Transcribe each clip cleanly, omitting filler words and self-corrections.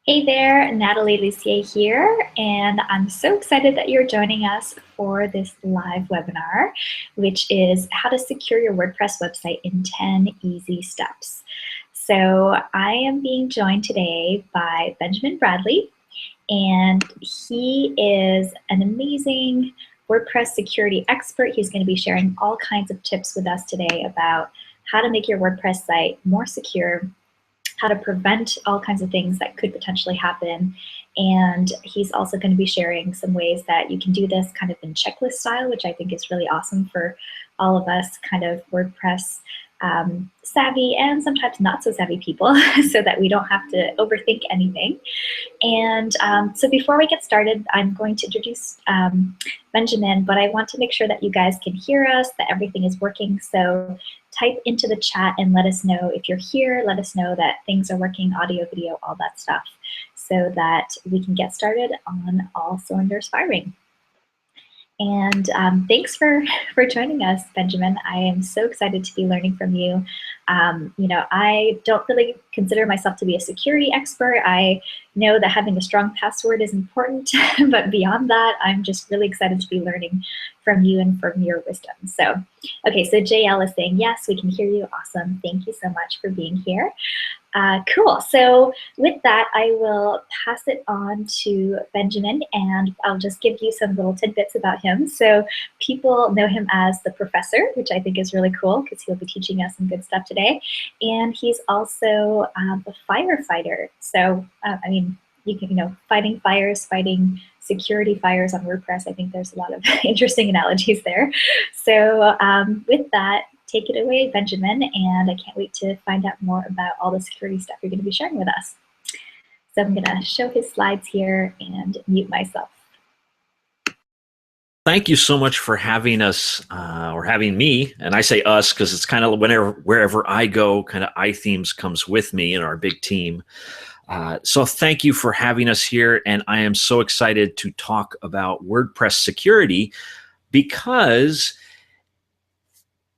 Hey there, Natalie Lucier here, and I'm so excited that you're joining us for this live webinar, which is how to secure your WordPress website in 10 easy steps. So I am being joined today by Benjamin Bradley, and he is an amazing WordPress security expert. He's going to be sharing all kinds of tips with us today about how to make your WordPress site more secure, how to prevent all kinds of things that could potentially happen. And he's also going to be sharing some ways that you can do this kind of in checklist style, which I think is really awesome for all of us kind of WordPress savvy and sometimes not so savvy people so that we don't have to overthink anything. And so before we get started, I'm going to introduce Benjamin, but I want to make sure that you guys can hear us, that everything is working. So type into the chat and let us know if you're here. Let us know that things are working, audio, video, all that stuff, so that we can get started on all cylinders firing. And thanks for joining us, Benjamin. I am so excited to be learning from you. I don't really consider myself to be a security expert. I know that having a strong password is important, but beyond that, I'm just really excited to be learning from you and from your wisdom. So, okay, so JL is saying, yes, we can hear you. Awesome. Thank you so much for being here. Cool. So with that, I will pass it on to Benjamin, and I'll just give you some little tidbits about him. So people know him as the professor, which I think is really cool because he'll be teaching us some good stuff today. And he's also a firefighter. So, I mean, you can, fighting fires, fighting security fires on WordPress. I think there's a lot of interesting analogies there. So with that, take it away, Benjamin, and I can't wait to find out more about all the security stuff you're going to be sharing with us. So I'm going to show his slides here and mute myself. Thank you so much for having us, or having me, and I say us because it's kind of wherever I go, kind of iThemes comes with me in our big team. So thank you for having us here, and I am so excited to talk about WordPress security, because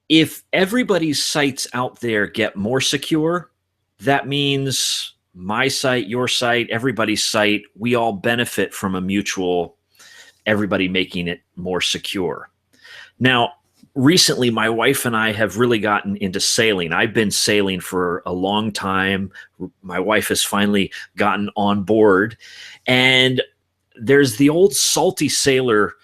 if everybody's sites out there get more secure, that means my site, your site, everybody's site, we all benefit from a mutual, everybody making it more secure. Now, recently, my wife and I have really gotten into sailing. I've been sailing for a long time. My wife has finally gotten on board. And there's the old salty sailor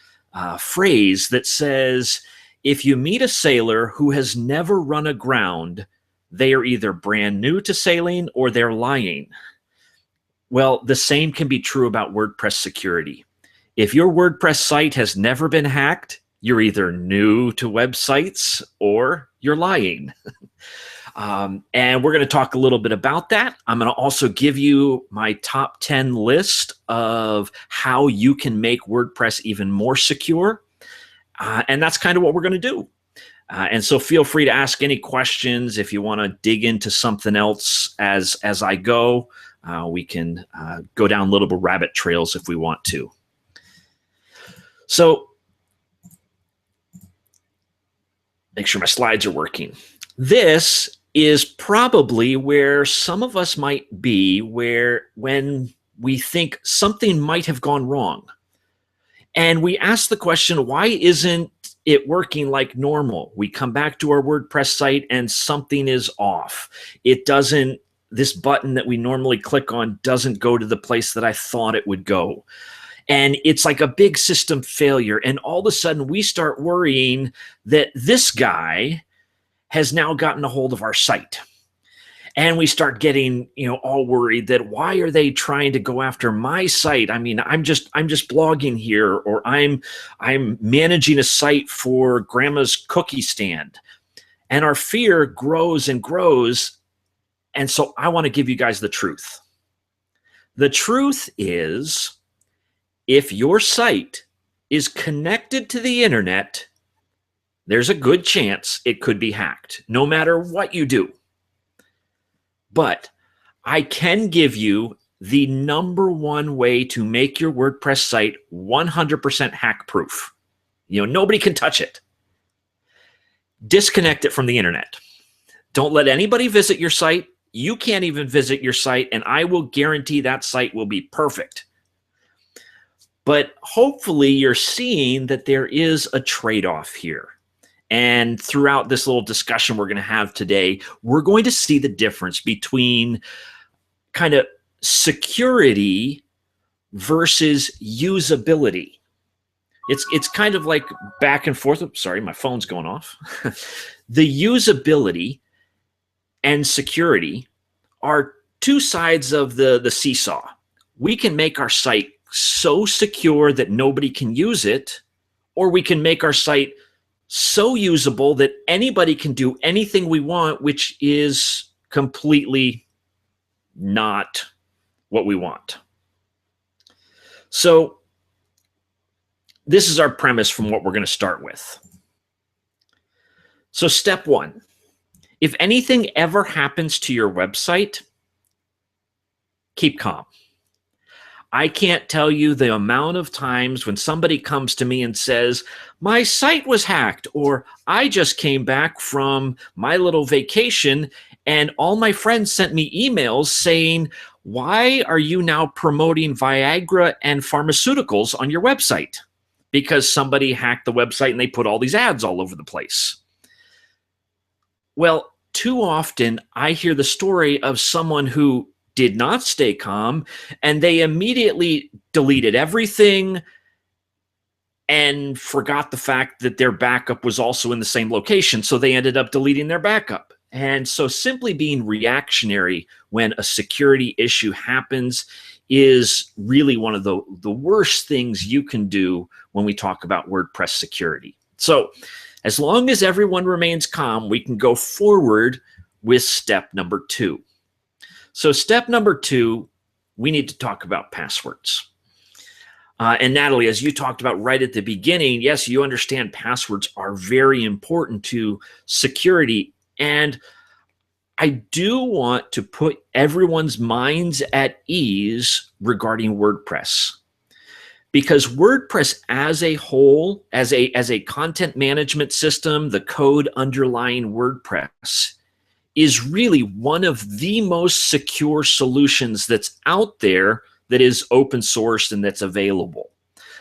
phrase that says, if you meet a sailor who has never run aground, they are either brand new to sailing or they're lying. Well, the same can be true about WordPress security. If your WordPress site has never been hacked, you're either new to websites or you're lying. And we're going to talk a little bit about that. I'm going to also give you my top 10 list of how you can make WordPress even more secure. And that's kind of what we're going to do. And so feel free to ask any questions. If you want to dig into something else as I go, we can go down little rabbit trails if we want to. So make sure my slides are working. This is probably where some of us might be, when we think something might have gone wrong. And we ask the question, why isn't it working like normal? We come back to our WordPress site and something is off. It doesn't, this button that we normally click on doesn't go to the place that I thought it would go. And it's like a big system failure. And all of a sudden we start worrying that this guy has now gotten a hold of our site. And we start getting, all worried that why are they trying to go after my site? I mean, I'm just blogging here, or I'm managing a site for grandma's cookie stand. And our fear grows and grows. And so I want to give you guys the truth. The truth is, if your site is connected to the internet, there's a good chance it could be hacked, no matter what you do. But I can give you the #1 way to make your WordPress site 100% hack-proof. Nobody can touch it. Disconnect it from the internet. Don't let anybody visit your site. you can't even visit your site, and I will guarantee that site will be perfect. But hopefully you're seeing that there is a trade-off here. And throughout this little discussion we're going to have today, we're going to see the difference between kind of security versus usability. It's kind of like back and forth. Oops, sorry, my phone's going off. The usability and security are two sides of the seesaw. We can make our site so secure that nobody can use it, or we can make our site so usable that anybody can do anything we want, which is completely not what we want. So this is our premise from what we're going to start with. So step one, if anything ever happens to your website, keep calm. I can't tell you the amount of times when somebody comes to me and says, my site was hacked, or I just came back from my little vacation and all my friends sent me emails saying, why are you now promoting Viagra and pharmaceuticals on your website? Because somebody hacked the website and they put all these ads all over the place. Well, too often I hear the story of someone who did not stay calm, and they immediately deleted everything and forgot the fact that their backup was also in the same location. So they ended up deleting their backup. And so simply being reactionary when a security issue happens is really one of the worst things you can do when we talk about WordPress security. So as long as everyone remains calm, we can go forward with step number two. So step number two, we need to talk about passwords. And Natalie, as you talked about right at the beginning, yes, you understand passwords are very important to security. And I do want to put everyone's minds at ease regarding WordPress. Because WordPress as a whole, as a content management system, the code underlying WordPress is really one of the most secure solutions that's out there that is open source and that's available.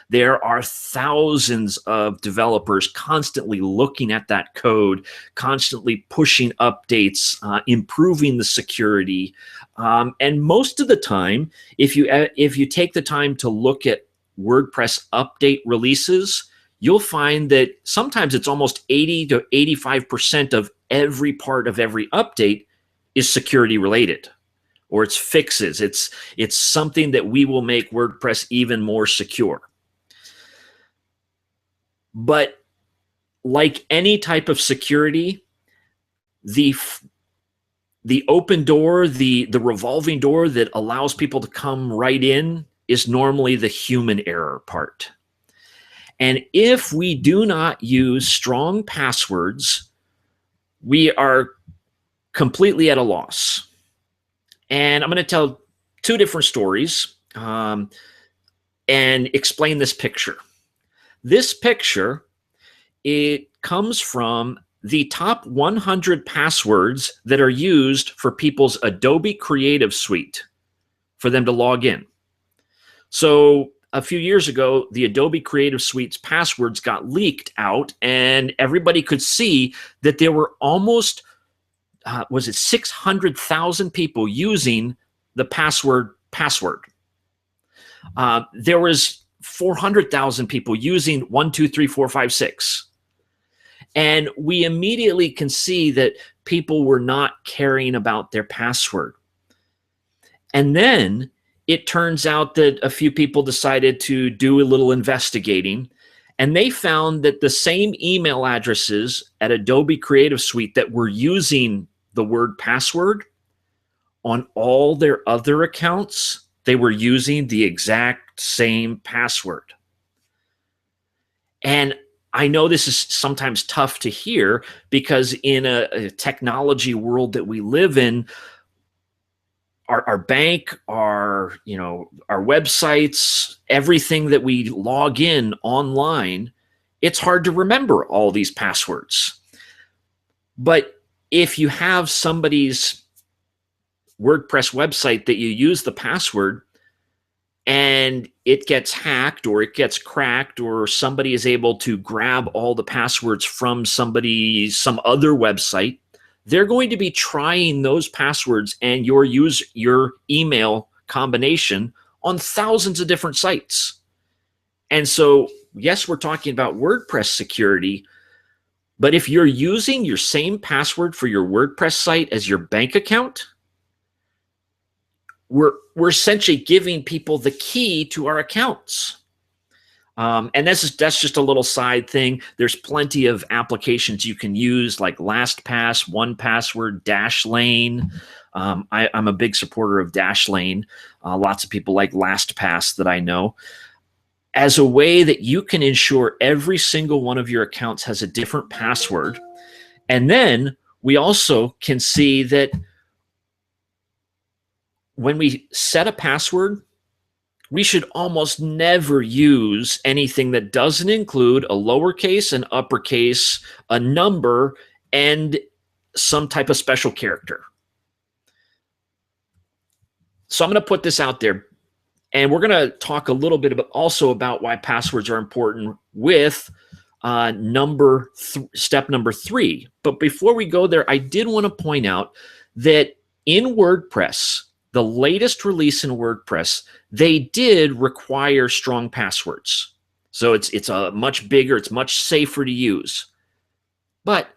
There are thousands of developers constantly looking at that code, constantly pushing updates, improving the security. And most of the time, if you take the time to look at WordPress update releases, you'll find that sometimes it's almost 80 to 85% of every part of every update is security related, or it's fixes. It's something that we will make WordPress even more secure. But like any type of security, the open door, the revolving door that allows people to come right in is normally the human error part. And if we do not use strong passwords, we are completely at a loss. And I'm going to tell two different stories and explain this picture. This picture, it comes from the top 100 passwords that are used for people's Adobe Creative Suite for them to log in. So a few years ago, the Adobe Creative Suite's passwords got leaked out, and everybody could see that there were almost, 600,000 people using the password. There was 400,000 people using 1, 2, 3, 4, 5, 6. And we immediately can see that people were not caring about their password. And then it turns out that a few people decided to do a little investigating, and they found that the same email addresses at Adobe Creative Suite that were using the word password, on all their other accounts, they were using the exact same password. And I know this is sometimes tough to hear because in a technology world that we live in, our bank, our websites, everything that we log in online, it's hard to remember all these passwords. But if you have somebody's WordPress website that you use the password and it gets hacked or it gets cracked or somebody is able to grab all the passwords from some other website, they're going to be trying those passwords and your email combination on thousands of different sites. And so, yes, we're talking about WordPress security, but if you're using your same password for your WordPress site as your bank account, we're essentially giving people the key to our accounts. And that's just a little side thing. There's plenty of applications you can use like LastPass, 1Password, Dashlane. I'm a big supporter of Dashlane. Lots of people like LastPass that I know, as a way that you can ensure every single one of your accounts has a different password. And then we also can see that when we set a password, we should almost never use anything that doesn't include a lowercase, an uppercase, a number, and some type of special character. So I'm going to put this out there, and we're going to talk a little bit also about why passwords are important with step number 3. But before we go there, I did want to point out that in WordPress, the latest release in WordPress, they did require strong passwords. So it's a much bigger, it's much safer to use. But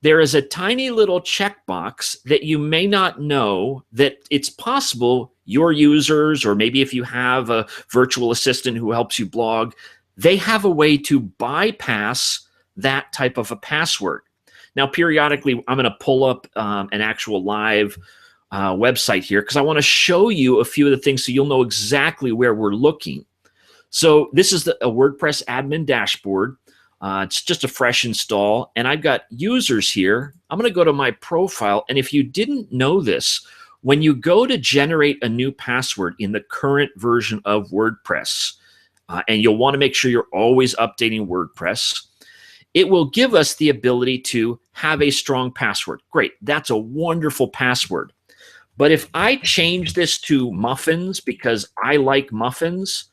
there is a tiny little checkbox that you may not know that it's possible your users, or maybe if you have a virtual assistant who helps you blog, they have a way to bypass that type of a password. Now, periodically, I'm going to pull up an actual live website here because I want to show you a few of the things so you'll know exactly where we're looking. So this is a WordPress admin dashboard. It's just a fresh install, and I've got users here. I'm going to go to my profile, and if you didn't know this, when you go to generate a new password in the current version of WordPress, and you'll want to make sure you're always updating WordPress, it will give us the ability to have a strong password. Great, that's a wonderful password. But if I change this to muffins because I like muffins,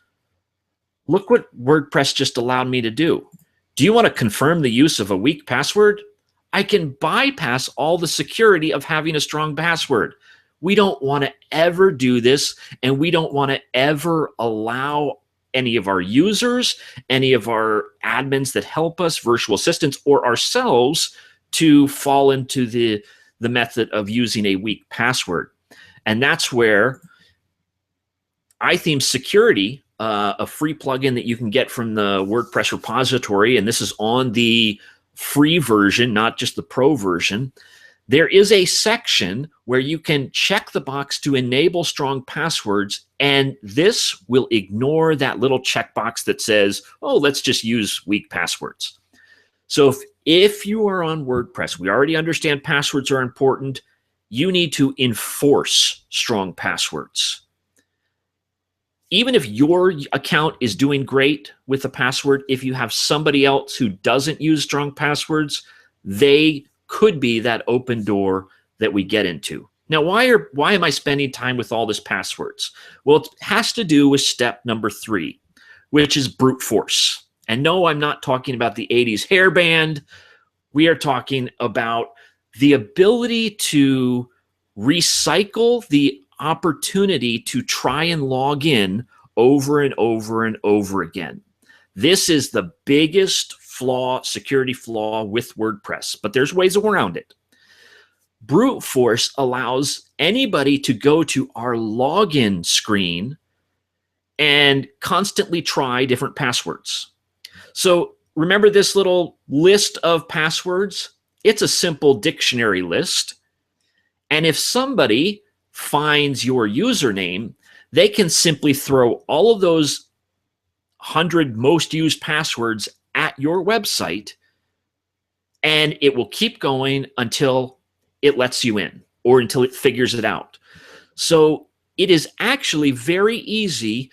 look what WordPress just allowed me to do. Do you want to confirm the use of a weak password? I can bypass all the security of having a strong password. We don't want to ever do this, and we don't want to ever allow any of our users, any of our admins that help us, virtual assistants, or ourselves to fall into the method of using a weak password. And that's where iTheme Security, a free plugin that you can get from the WordPress repository, and this is on the free version, not just the pro version, there is a section where you can check the box to enable strong passwords, and this will ignore that little checkbox that says, oh, let's just use weak passwords. So if you are on WordPress, we already understand passwords are important. You need to enforce strong passwords. Even if your account is doing great with the password, if you have somebody else who doesn't use strong passwords, they could be that open door that we get into. Now, why am I spending time with all this passwords? Well, it has to do with step number 3, which is brute force. And no, I'm not talking about the 80s hairband. We are talking about the ability to recycle the opportunity to try and log in over and over and over again. This is the biggest security flaw with WordPress, but there's ways around it. Brute force allows anybody to go to our login screen and constantly try different passwords. So remember this little list of passwords? It's a simple dictionary list. And if somebody finds your username, they can simply throw all of those 100 most used passwords at your website, and it will keep going until it lets you in or until it figures it out. So it is actually very easy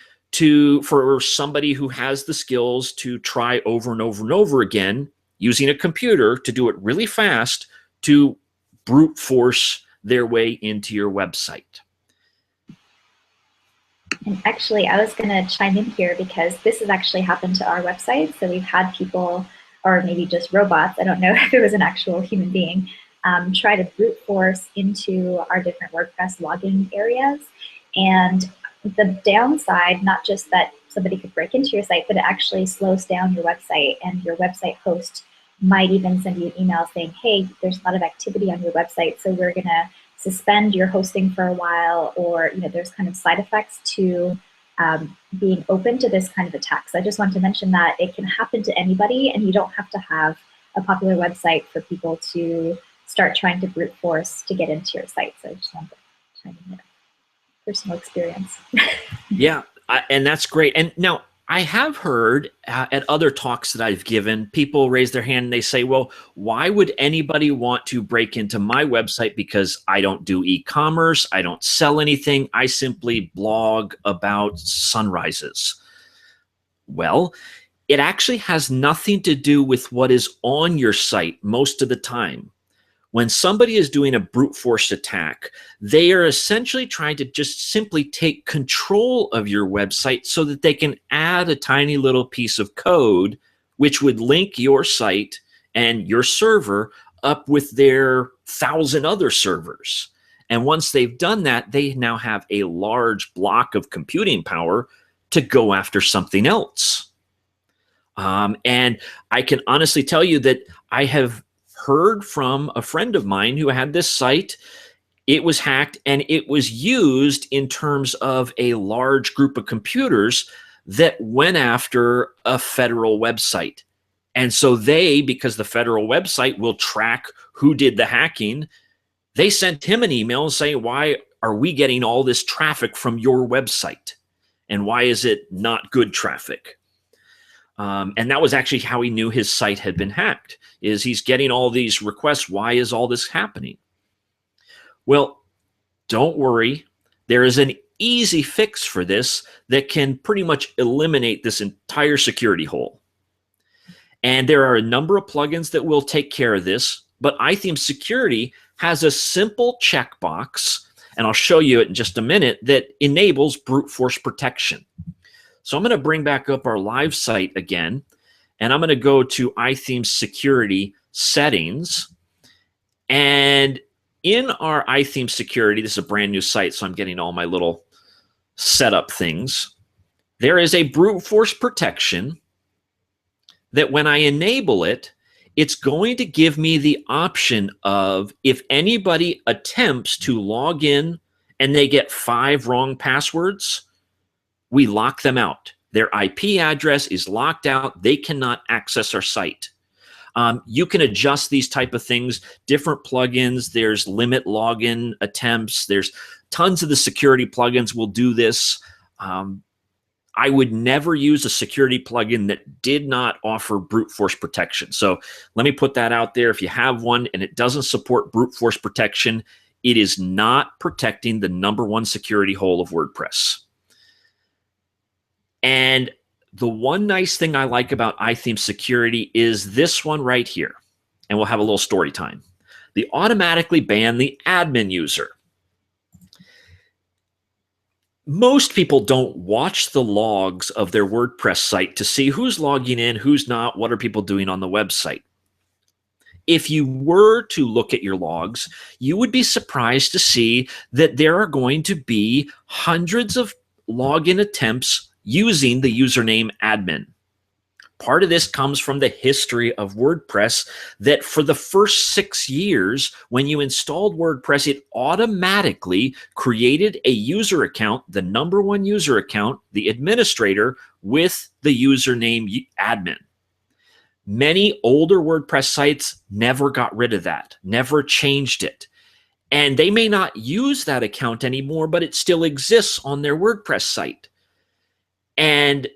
for somebody who has the skills to try over and over and over again using a computer to do it really fast to brute force their way into your website. And actually, I was going to chime in here because this has actually happened to our website. So we've had people, or maybe just robots, I don't know if it was an actual human being, try to brute force into our different WordPress login areas. And the downside, not just that somebody could break into your site, but it actually slows down your website, and your website host might even send you an email saying, hey, there's a lot of activity on your website, so we're going to suspend your hosting for a while, or there's kind of side effects to being open to this kind of attack. So I just want to mention that it can happen to anybody, and you don't have to have a popular website for people to start trying to brute force to get into your site. So I just want to chime in there. Personal experience. Yeah, and that's great. And now I have heard at other talks that I've given, people raise their hand and they say, well, why would anybody want to break into my website? Because I don't do e-commerce, I don't sell anything, I simply blog about sunrises. Well, it actually has nothing to do with what is on your site most of the time. When somebody is doing a brute force attack, they are essentially trying to just simply take control of your website so that they can add a tiny little piece of code which would link your site and your server up with their 1,000 other servers. And once they've done that, they now have a large block of computing power to go after something else. And I can honestly tell you that I have heard from a friend of mine who had this site. It was hacked, and it was used in terms of a large group of computers that went after a federal website. And so they, because the federal website will track who did the hacking, they sent him an email saying, why are we getting all this traffic from your website? And why is it not good traffic? And that was actually how he knew his site had been hacked, is he's getting all these requests. Why is all this happening? Well, don't worry. There is an easy fix for this that can pretty much eliminate this entire security hole. And there are a number of plugins that will take care of this, but iTheme Security has a simple checkbox, and I'll show you it in just a minute, that enables brute force protection. So I'm going to bring back up our live site again, and I'm going to go to iTheme Security Settings. And in our iTheme Security, this is a brand new site, so I'm getting all my little setup things. There is a brute force protection that when I enable it, it's going to give me the option of, if anybody attempts to log in and they get 5 wrong passwords, we lock them out. Their IP address is locked out. They cannot access our site. You can adjust these type of things, different plugins. There's limit login attempts. There's tons of the security plugins will do this. I would never use a security plugin that did not offer brute force protection. So let me put that out there. If you have one and it doesn't support brute force protection, it is not protecting the #1 security hole of WordPress. And the one nice thing I like about iTheme Security is this one right here. And we'll have a little story time. They automatically ban the admin user. Most people don't watch the logs of their WordPress site to see who's logging in, who's not, what are people doing on the website. If you were to look at your logs, you would be surprised to see that there are going to be hundreds of login attempts using the username admin. Part of this comes from the history of WordPress, that for the first 6 years, when you installed WordPress, it automatically created a user account, the #1 user account, the administrator, with the username admin. Many older WordPress sites never got rid of that, never changed it. And they may not use that account anymore, but it still exists on their WordPress site. And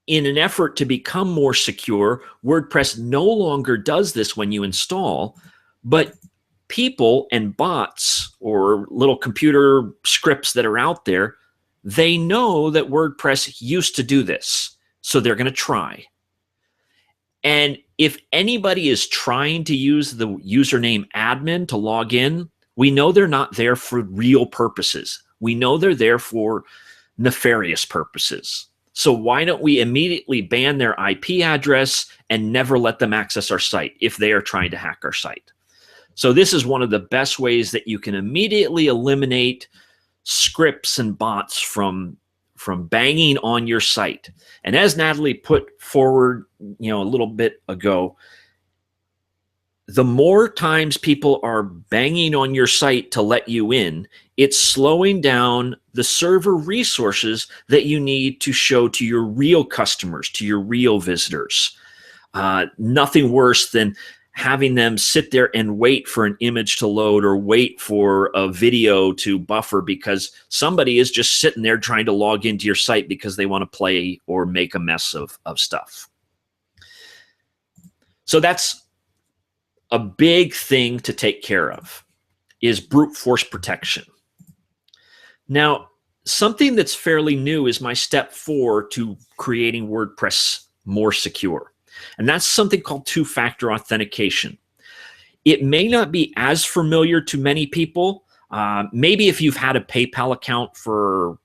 in an effort to become more secure, WordPress no longer does this when you install, but people and bots or little computer scripts that are out there, they know that WordPress used to do this, so they're going to try. And if anybody is trying to use the username admin to log in, We know they're not there for real purposes. We know they're there for nefarious purposes. So why don't we immediately ban their IP address and never let them access our site if they are trying to hack our site? So this is one of the best ways that you can immediately eliminate scripts and bots from banging on your site. And as Natalie put forward, a little bit ago, the more times people are banging on your site to let you in, it's slowing down the server resources that you need to show to your real customers, to your real visitors. Nothing worse than having them sit there and wait for an image to load or wait for a video to buffer because somebody is just sitting there trying to log into your site because they want to play or make a mess of stuff. So that's a big thing to take care of, is brute force protection. Now, something that's fairly new is my step 4 to creating WordPress more secure. And that's something called two-factor authentication. It may not be as familiar to many people. Maybe if you've had a PayPal account for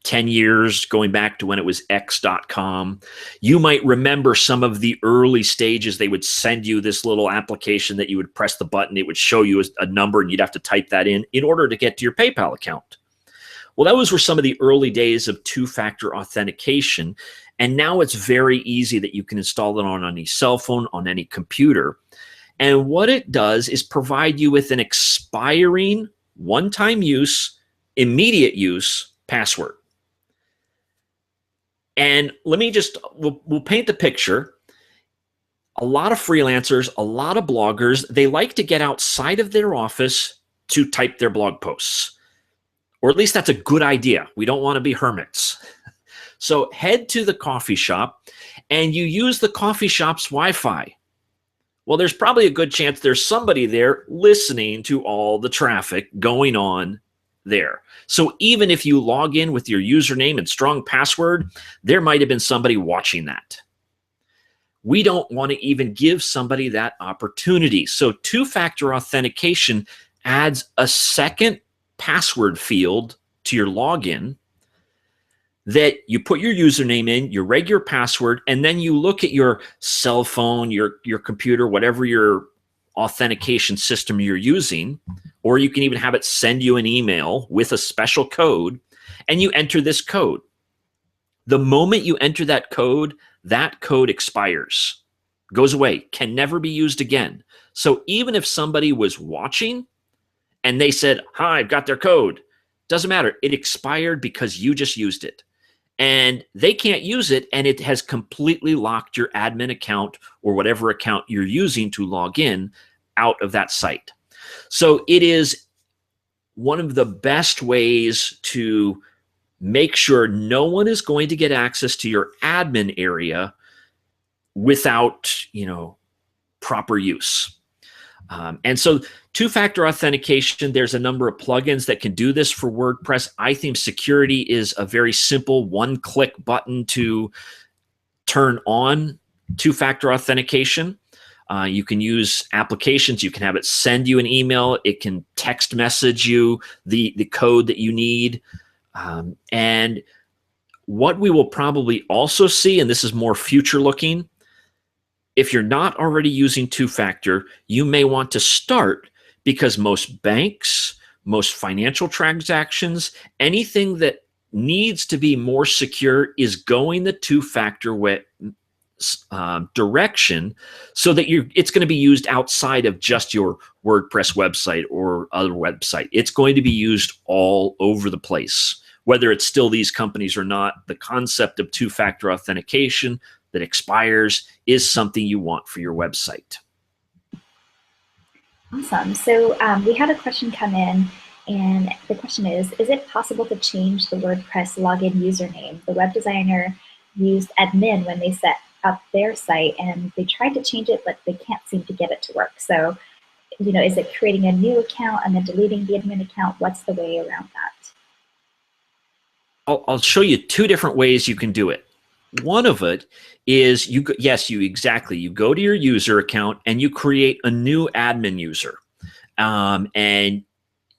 10 years, going back to when it was x.com, you might remember some of the early stages. They would send you this little application that you would press the button. It would show you a number, and you'd have to type that in order to get to your PayPal account. Well, those were some of the early days of two-factor authentication. And now it's very easy that you can install it on any cell phone, on any computer. And what it does is provide you with an expiring, one-time use, immediate use password. And let me just, we'll paint the picture. A lot of freelancers, a lot of bloggers, they like to get outside of their office to type their blog posts. Or at least that's a good idea. We don't want to be hermits. So head to the coffee shop and you use the coffee shop's Wi-Fi. Well, there's probably a good chance there's somebody there listening to all the traffic going on there. So even if you log in with your username and strong password, there might have been somebody watching that. We don't want to even give somebody that opportunity. So two-factor authentication adds a second password field to your login that you put your username in, your regular password, and then you look at your cell phone, your computer, whatever your authentication system you're using, or you can even have it send you an email with a special code, and you enter this code. The moment you enter that code expires, goes away, can never be used again. So even if somebody was watching and they said, "Hi, I've got their code," doesn't matter. It expired because you just used it. And they can't use it, and it has completely locked your admin account or whatever account you're using to log in out of that site. So it is one of the best ways to make sure no one is going to get access to your admin area without, proper use. And so two-factor authentication, there's a number of plugins that can do this for WordPress. iTheme Security is a very simple one-click button to turn on two-factor authentication. You can use applications. You can have it send you an email. It can text message you the code that you need. And what we will probably also see, and this is more future-looking, if you're not already using two-factor, you may want to start, because most banks, most financial transactions, anything that needs to be more secure is going the two-factor direction, so that it's going to be used outside of just your WordPress website or other website. It's going to be used all over the place. Whether it's still these companies or not, the concept of two-factor authentication that expires is something you want for your website. Awesome. So we had a question come in, and the question is it possible to change the WordPress login username? The web designer used admin when they set up their site, and they tried to change it, but they can't seem to get it to work. So, is it creating a new account and then deleting the admin account? What's the way around that? I'll show you two different ways you can do it. One of it is you go to your user account and you create a new admin user. and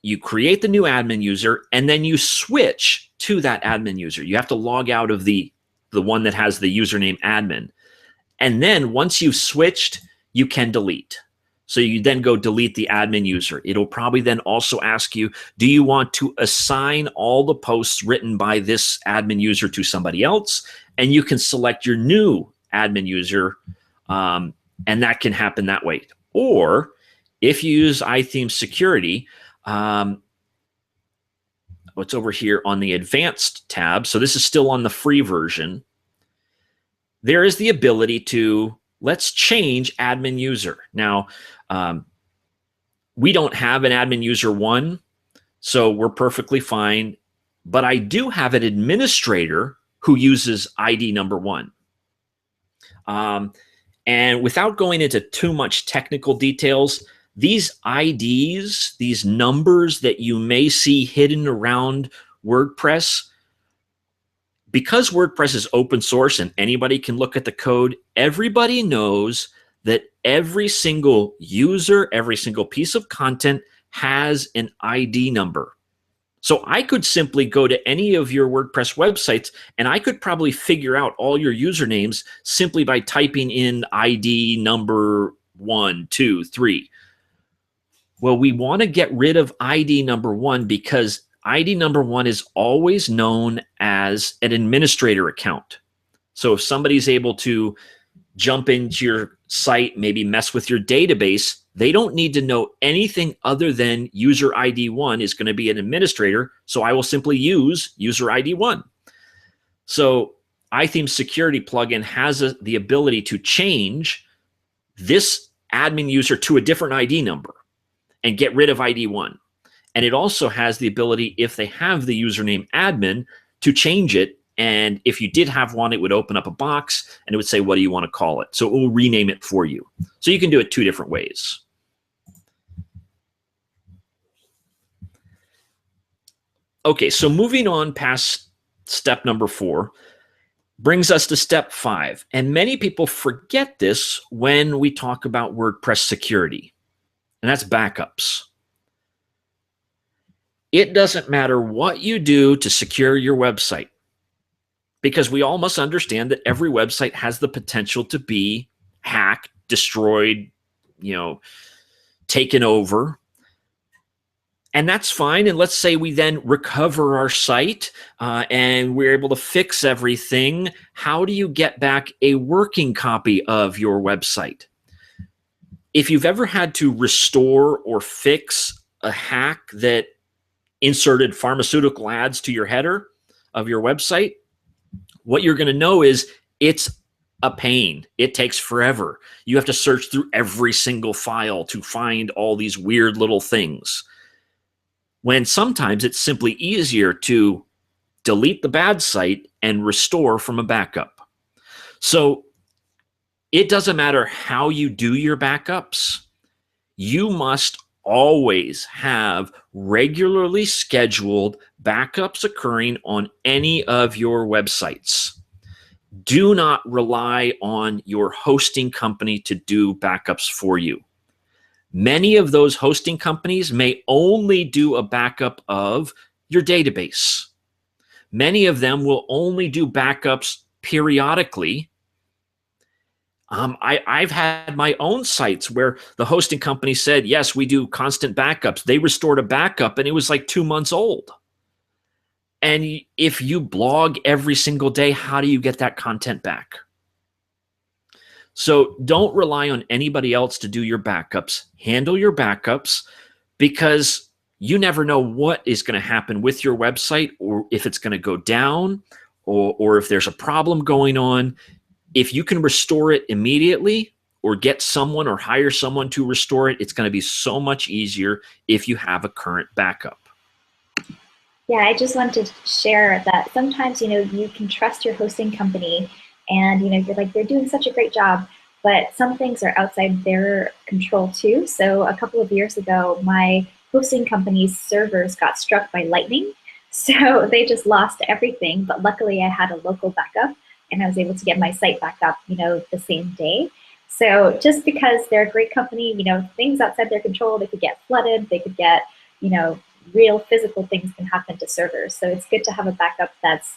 you create the new admin user, and then you switch to that admin user. You have to log out of the one that has the username admin. And then once you've switched, you can delete. So you then go delete the admin user. It'll probably then also ask you, do you want to assign all the posts written by this admin user to somebody else? And you can select your new admin user, and that can happen that way. Or if you use iTheme Security, what's over here on the advanced tab, so this is still on the free version, there is the ability to, let's change admin user. Now, we don't have an admin user 1, so we're perfectly fine. But I do have an administrator who uses ID number 1. And without going into too much technical details, these IDs, these numbers that you may see hidden around WordPress, because WordPress is open source and anybody can look at the code, everybody knows that every single user, every single piece of content has an ID number. So I could simply go to any of your WordPress websites and I could probably figure out all your usernames simply by typing in ID number 1, 2, 3. Well, we want to get rid of ID number 1 because ID number 1 is always known as an administrator account. So if somebody's able to jump into your site, maybe mess with your database, they don't need to know anything other than user ID 1 is going to be an administrator, so I will simply use user ID 1. So iTheme Security plugin has the ability to change this admin user to a different ID number and get rid of ID 1. And it also has the ability, if they have the username admin, to change it. And if you did have one, it would open up a box and it would say, what do you want to call it? So it will rename it for you. So you can do it 2 different ways. Okay, so moving on past step number 4 brings us to step 5. And many people forget this when we talk about WordPress security, and that's backups. It doesn't matter what you do to secure your website, because we all must understand that every website has the potential to be hacked, destroyed, taken over. And that's fine. And let's say we then recover our site and we're able to fix everything. How do you get back a working copy of your website? If you've ever had to restore or fix a hack that inserted pharmaceutical ads to your header of your website, what you're going to know is it's a pain. It takes forever. You have to search through every single file to find all these weird little things, when sometimes it's simply easier to delete the bad site and restore from a backup. So it doesn't matter how you do your backups. You must always have regularly scheduled backups occurring on any of your websites. Do not rely on your hosting company to do backups for you. Many of those hosting companies may only do a backup of your database. Many of them will only do backups periodically. I've had my own sites where the hosting company said, yes, we do constant backups. They restored a backup and it was like 2 months old. And if you blog every single day, how do you get that content back? So don't rely on anybody else to do your backups. Handle your backups, because you never know what is going to happen with your website, or if it's going to go down, or if there's a problem going on. If you can restore it immediately, or get someone or hire someone to restore it, it's going to be so much easier if you have a current backup. Yeah, I just wanted to share that sometimes, you can trust your hosting company and, you're like, they're doing such a great job, but some things are outside their control too. So a couple of years ago, my hosting company's servers got struck by lightning. So they just lost everything, but luckily I had a local backup and I was able to get my site back up, the same day. So just because they're a great company, things outside their control, they could get flooded, they could get, real physical things can happen to servers. So it's good to have a backup that's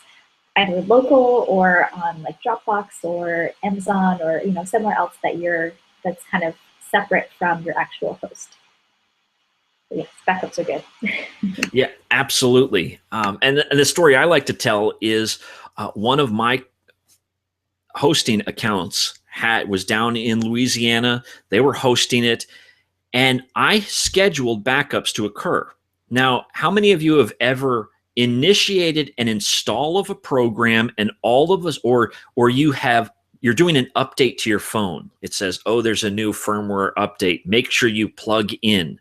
either local or on like Dropbox or Amazon or somewhere else that's kind of separate from your actual host. But yes, backups are good. Yeah, absolutely. And the story I like to tell is one of my hosting accounts was down in Louisiana. They were hosting it, and I scheduled backups to occur. Now, how many of you have ever initiated an install of a program and all of us, or you're doing an update to your phone? It says, oh, there's a new firmware update. Make sure you plug in.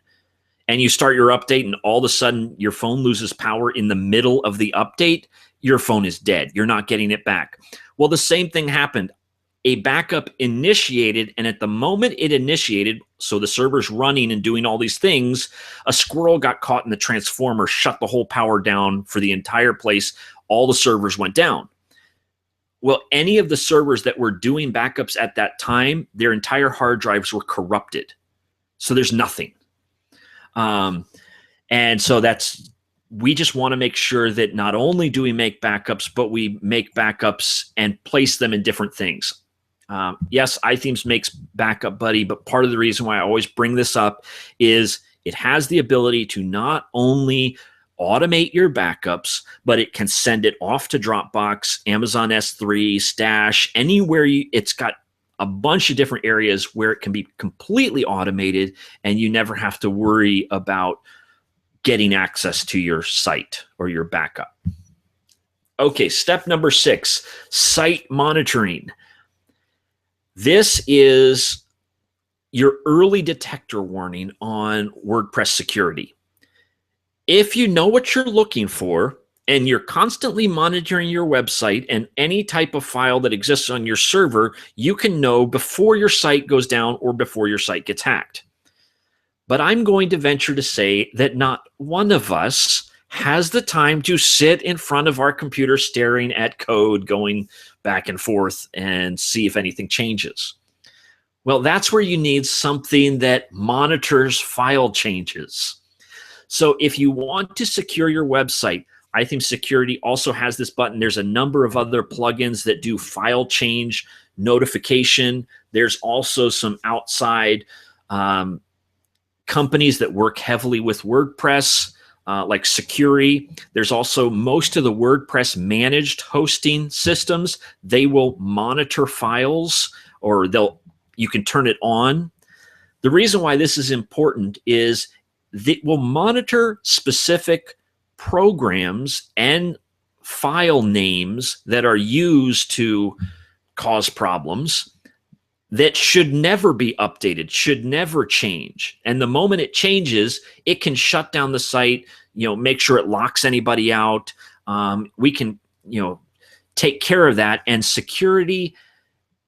And you start your update, and all of a sudden your phone loses power in the middle of the update. Your phone is dead. You're not getting it back. Well, the same thing happened. A backup initiated, and at the moment it initiated, so the server's running and doing all these things, a squirrel got caught in the transformer, shut the whole power down for the entire place. All the servers went down. Well, any of the servers that were doing backups at that time, their entire hard drives were corrupted. So there's nothing. And so we just want to make sure that not only do we make backups, but we make backups and place them in different things. Yes, iThemes makes Backup Buddy, but part of the reason why I always bring this up is it has the ability to not only automate your backups, but it can send it off to Dropbox, Amazon S3, Stash, anywhere it's got a bunch of different areas where it can be completely automated, and you never have to worry about getting access to your site or your backup. Okay, step number 6, site monitoring. This is your early detector warning on WordPress security. If you know what you're looking for and you're constantly monitoring your website and any type of file that exists on your server, you can know before your site goes down or before your site gets hacked. But I'm going to venture to say that not one of us has the time to sit in front of our computer staring at code going back and forth and see if anything changes. Well, that's where you need something that monitors file changes. So if you want to secure your website, iThemes Security also has this button. There's a number of other plugins that do file change notification. There's also some outside companies that work heavily with WordPress, like Security. There's also most of the WordPress managed hosting systems. They will monitor files, or you can turn it on. The reason why this is important is it will monitor specific programs and file names that are used to cause problems that should never be updated, should never change. And the moment it changes, it can shut down the site, make sure it locks anybody out. We can, take care of that. And security,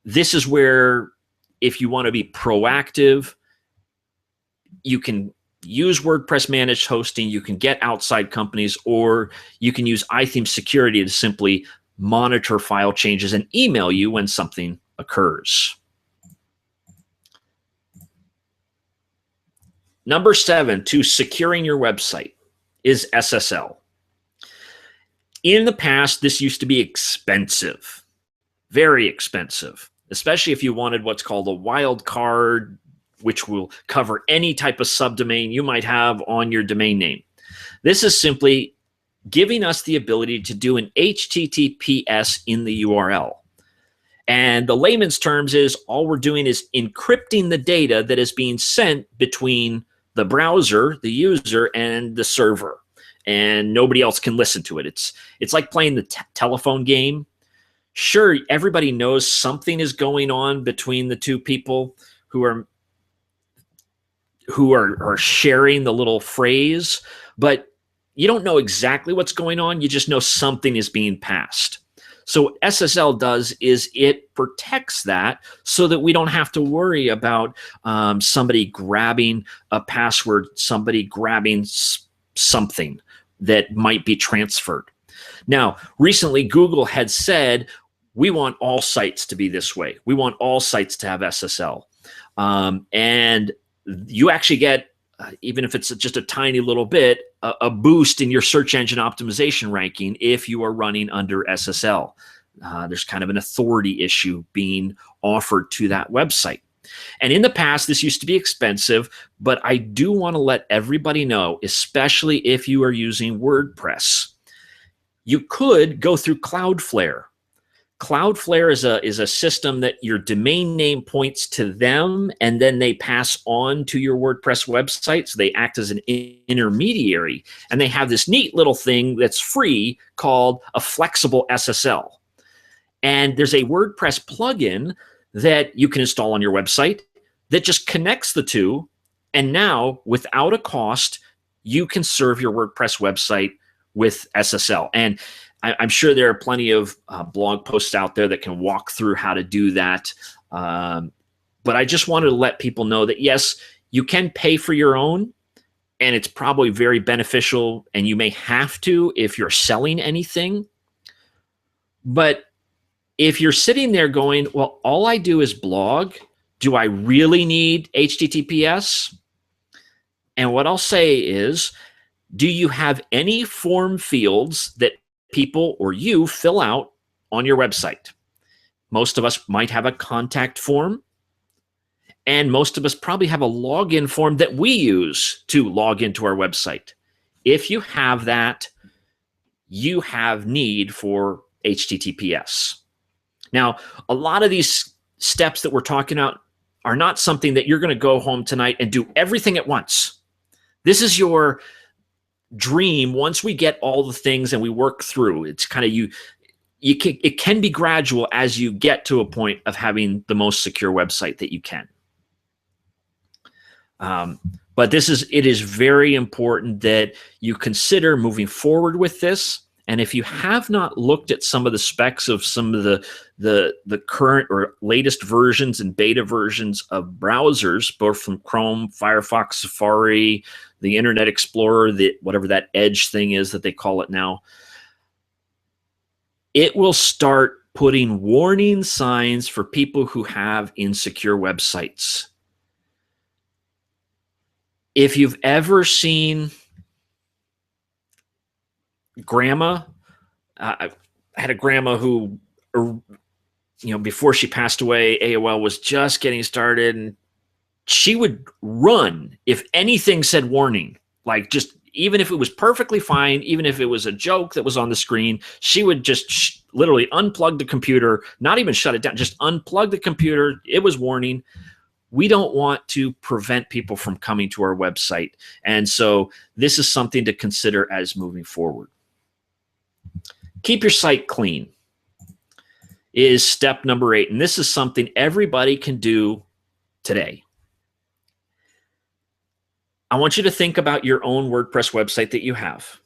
this is where, if you want to be proactive, you can use WordPress managed hosting, you can get outside companies, or you can use iThemes Security to simply monitor file changes and email you when something occurs. Number 7 to securing your website is SSL. In the past, this used to be expensive, very expensive, especially if you wanted what's called a wildcard, which will cover any type of subdomain you might have on your domain name. This is simply giving us the ability to do an HTTPS in the URL. And the layman's terms is all we're doing is encrypting the data that is being sent between the browser, the user, and the server. And nobody else can listen to it. It's like playing the telephone game. Sure, everybody knows something is going on between the two people who are sharing the little phrase, but you don't know exactly what's going on. You just know something is being passed. So what SSL does is it protects that so that we don't have to worry about somebody grabbing a password, somebody grabbing something that might be transferred. Now, recently Google had said, we want all sites to be this way. We want all sites to have SSL. And you actually get, even if it's just a tiny little bit, a boost in your search engine optimization ranking if you are running under SSL. There's kind of an authority issue being offered to that website. And in the past, this used to be expensive, but I do want to let everybody know, especially if you are using WordPress, you could go through Cloudflare. Cloudflare is a system that your domain name points to them, and then they pass on to your WordPress website. So they act as an intermediary, and they have this neat little thing that's free called a flexible SSL. And there's a WordPress plugin that you can install on your website that just connects the two, and now without a cost, you can serve your WordPress website with SSL. And I'm sure there are plenty of blog posts out there that can walk through how to do that. But I just wanted to let people know that, yes, you can pay for your own, and it's probably very beneficial, and you may have to if you're selling anything. But if you're sitting there going, well, all I do is blog, do I really need HTTPS? And what I'll say is, do you have any form fields that people or you fill out on your website? Most of us might have a contact form, and most of us probably have a login form that we use to log into our website. If you have that, you have need for HTTPS. Now, a lot of these steps that we're talking about are not something that you're going to go home tonight and do everything at once. This is your dream. Once we get all the things and we work through, it's kind of it can be gradual as you get to a point of having the most secure website that you can. But it is very important that you consider moving forward with this. And if you have not looked at some of the specs of some of the current or latest versions and beta versions of browsers, both from Chrome, Firefox, Safari, the Internet Explorer, whatever that Edge thing is that they call it now, it will start putting warning signs for people who have insecure websites. If you've ever seen grandma, I had a grandma who, before she passed away, AOL was just getting started, and she would run if anything said warning. Like, just even if it was perfectly fine, even if it was a joke that was on the screen, she would just literally unplug the computer, not even shut it down, just unplug the computer. It was warning. We don't want to prevent people from coming to our website. And so this is something to consider as moving forward. Keep your site clean is step number 8. And this is something everybody can do today. I want you to think about your own WordPress website that you have.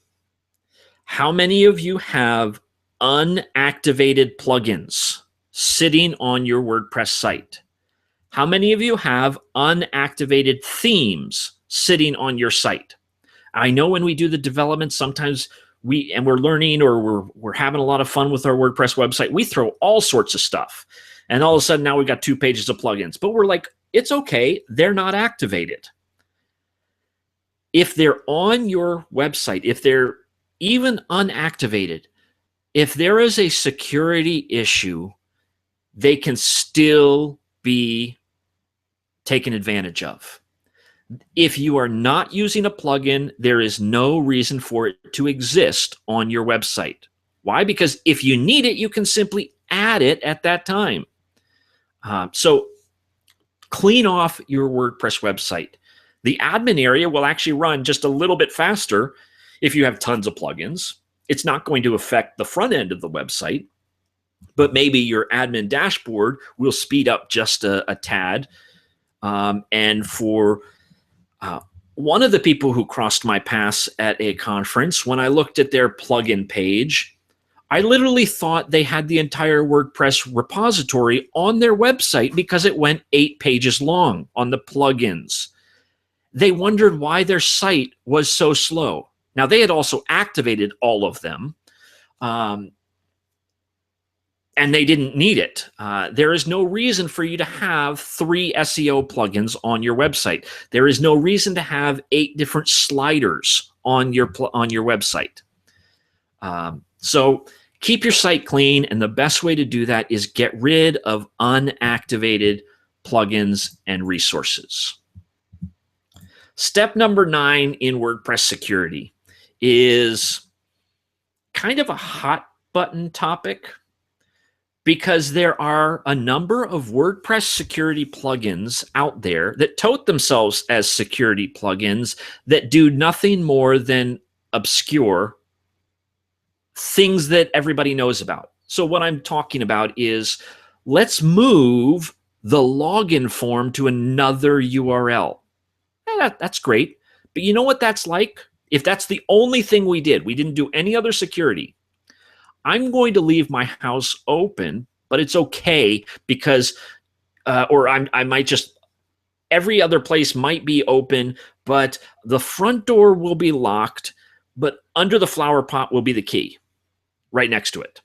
How many of you have unactivated plugins sitting on your WordPress site? How many of you have unactivated themes sitting on your site? I know when we do the development, sometimes we're learning, or we're having a lot of fun with our WordPress website, we throw all sorts of stuff. And all of a sudden now we've got 2 pages of plugins. But we're like, it's okay, they're not activated. If they're on your website, if they're even unactivated, if there is a security issue, they can still be taken advantage of. If you are not using a plugin, there is no reason for it to exist on your website. Why? Because if you need it, you can simply add it at that time. So clean off your WordPress website. The admin area will actually run just a little bit faster if you have tons of plugins. It's not going to affect the front end of the website, but maybe your admin dashboard will speed up just a tad. And for one of the people who crossed my path at a conference, when I looked at their plugin page, I literally thought they had the entire WordPress repository on their website because it went 8 pages long on the plugins. They wondered why their site was so slow. Now, they had also activated all of them. And and they didn't need it. There is no reason for you to have 3 SEO plugins on your website. There is no reason to have 8 different sliders on your website. So keep your site clean, and the best way to do that is get rid of unactivated plugins and resources. Step number 9 in WordPress security is kind of a hot button topic, because there are a number of WordPress security plugins out there that tote themselves as security plugins that do nothing more than obscure things that everybody knows about. So what I'm talking about is, let's move the login form to another URL. That's great. But you know what that's like? If that's the only thing we didn't do any other security, I'm going to leave my house open, but it's okay because, I might just, every other place might be open, but the front door will be locked, but under the flower pot will be the key right next to it.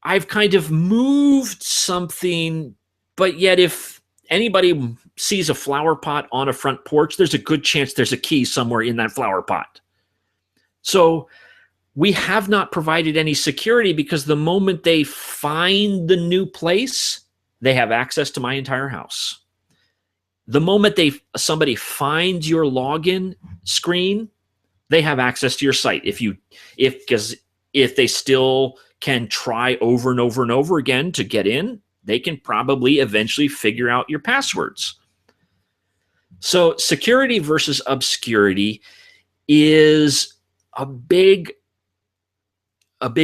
I've kind of moved something, but yet if anybody sees a flower pot on a front porch, there's a good chance there's a key somewhere in that flower pot. So we have not provided any security, because the moment they find the new place, they have access to my entire house. The moment somebody finds your login screen, they have access to your site. If they still can try over and over and over again to get in, they can probably eventually figure out your passwords. So security versus obscurity is a big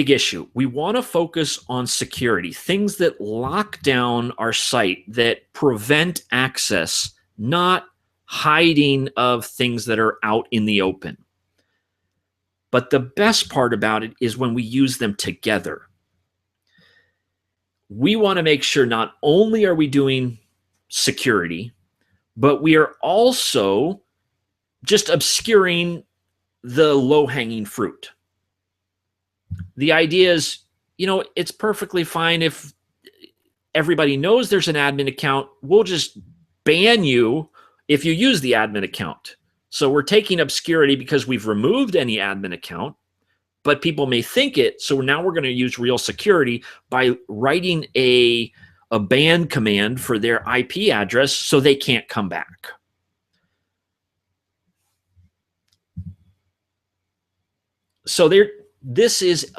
issue. We want to focus on security, things that lock down our site, that prevent access, not hiding of things that are out in the open. But the best part about it is when we use them together. We want to make sure not only are we doing security, but we are also just obscuring the low-hanging fruit. The idea is, it's perfectly fine if everybody knows there's an admin account. We'll just ban you if you use the admin account. So we're taking obscurity because we've removed any admin account, but people may think it. So now we're going to use real security by writing a ban command for their IP address so they can't come back. So this is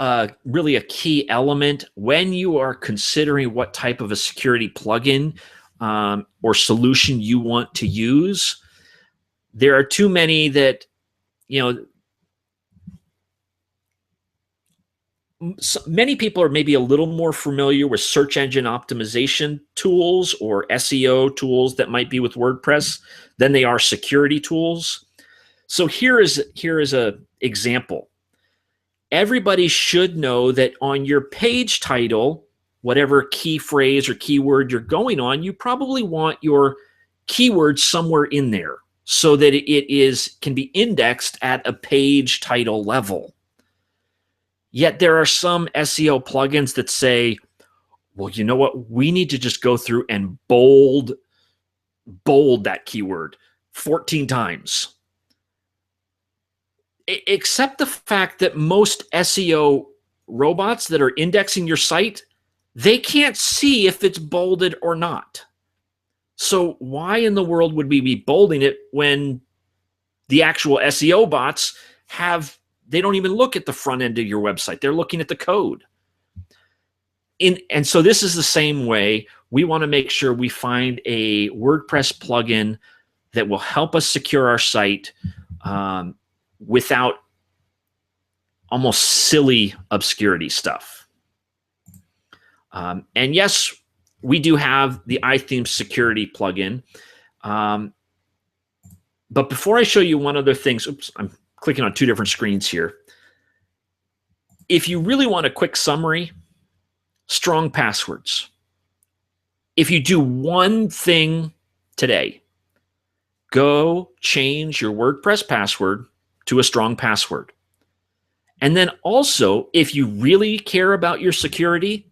really a key element when you are considering what type of a security plugin or solution you want to use. There are too many that, many people are maybe a little more familiar with search engine optimization tools or SEO tools that might be with WordPress than they are security tools. So here is an example. Everybody should know that on your page title, whatever key phrase or keyword you're going on, you probably want your keyword somewhere in there so that it can be indexed at a page title level. Yet there are some SEO plugins that say, well, you know what? We need to just go through and bold that keyword 14 times. Except the fact that most SEO robots that are indexing your site, they can't see if it's bolded or not. So why in the world would we be bolding it when the actual SEO bots they don't even look at the front end of your website. They're looking at the code. And so this is the same way. We want to make sure we find a WordPress plugin that will help us secure our site without almost silly obscurity stuff. And yes, we do have the iThemes security plugin. But before I show you one other thing, I'm clicking on 2 different screens here. If you really want a quick summary, strong passwords. If you do one thing today, go change your WordPress password to a strong password. And then also, if you really care about your security,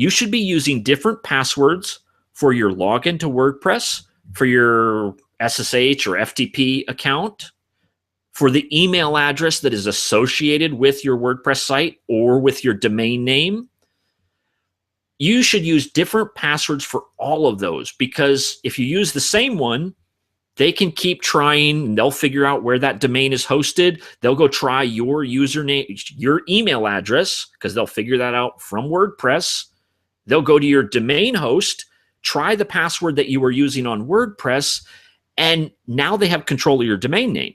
you should be using different passwords for your login to WordPress, for your SSH or FTP account, for the email address that is associated with your WordPress site or with your domain name. You should use different passwords for all of those, because if you use the same one, they can keep trying and they'll figure out where that domain is hosted. They'll go try your username, your email address, because they'll figure that out from WordPress. They'll go to your domain host, try the password that you were using on WordPress, and now they have control of your domain name.